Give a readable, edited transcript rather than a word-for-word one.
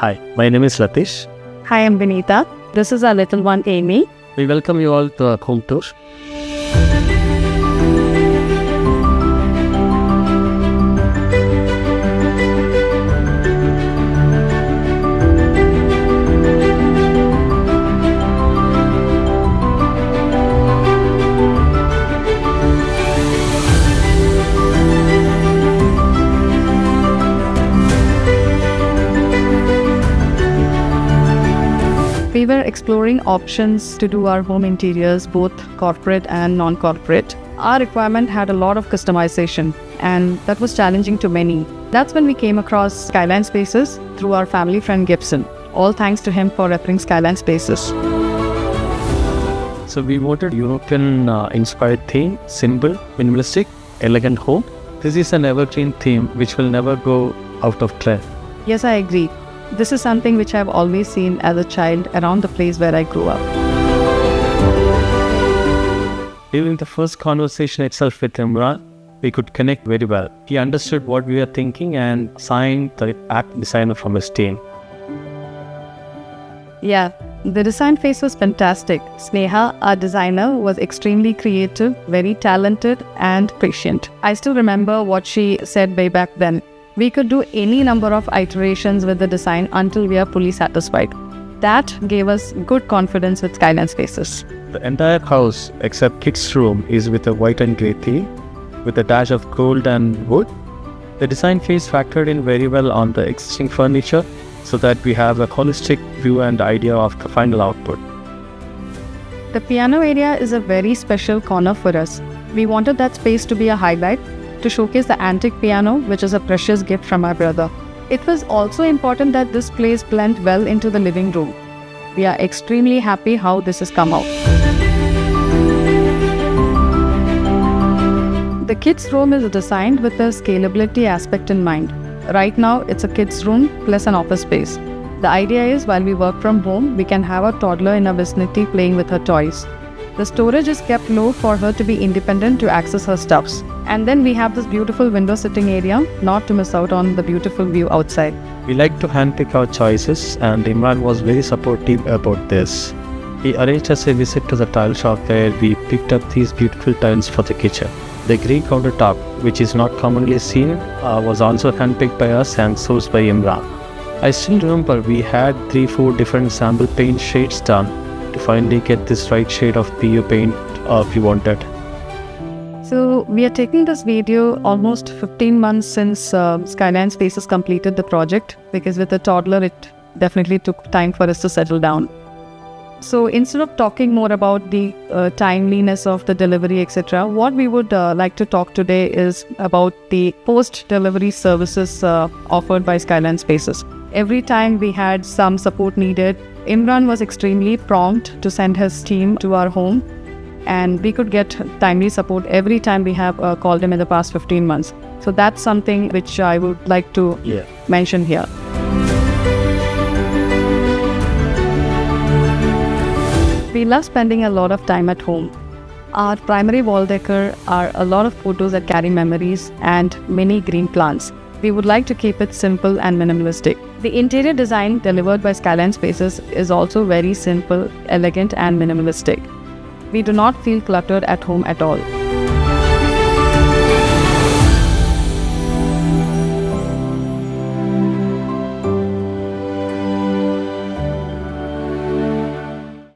Hi, my name is Latheesh. Hi, I'm Vinitha. This is our little one, Amy. We welcome you all to our home tour. We were exploring options to do our home interiors, both corporate and non-corporate. Our requirement had a lot of customization, and that was challenging to many. That's when we came across Skyline Spaces through our family friend Gibson. All thanks to him for referring Skyline Spaces. So we wanted European inspired theme, simple, minimalistic, elegant home. This is an evergreen theme which will never go out of trend. Yes, I agree. This is something which I've always seen as a child around the place where I grew up. During the first conversation itself with Imran, we could connect very well. He understood what we were thinking and signed the app designer from his team. Yeah, the design phase was fantastic. Sneha, our designer, was extremely creative, very talented and patient. I still remember what she said way back then. We could do any number of iterations with the design until we are fully satisfied. That gave us good confidence with Skyline Spaces. The entire house, except kids' room, is with a white and grey theme, with a dash of gold and wood. The design phase factored in very well on the existing furniture, so that we have a holistic view and idea of the final output. The piano area is a very special corner for us. We wanted that space to be a highlight, to showcase the antique piano, which is a precious gift from our brother. It was also important that this place blend well into the living room. We are extremely happy how this has come out. The kids' room is designed with the scalability aspect in mind. Right now, it's a kids' room plus an office space. The idea is while we work from home, we can have a toddler in our vicinity playing with her toys. The storage is kept low for her to be independent to access her stuffs. And then we have this beautiful window sitting area, not to miss out on the beautiful view outside. We like to handpick our choices, and Imran was very supportive about this. He arranged us a visit to the tile shop where we picked up these beautiful tiles for the kitchen. The green countertop, which is not commonly seen, was also handpicked by us and sourced by Imran. I still remember we had 3-4 different sample paint shades done to finally get this right shade of PU paint we wanted. So we are taking this video almost 15 months since Skyline Spaces completed the project, because with the toddler it definitely took time for us to settle down. So instead of talking more about the timeliness of the delivery, etc., what we would like to talk today is about the post-delivery services offered by Skyline Spaces. Every time we had some support needed, Imran was extremely prompt to send his team to our home, and we could get timely support every time we have called him in the past 15 months. So that's something which I would like to mention here. We love spending a lot of time at home. Our primary wall decor are a lot of photos that carry memories and many green plants. We would like to keep it simple and minimalistic. The interior design delivered by Skyline Spaces is also very simple, elegant and minimalistic. We do not feel cluttered at home at all.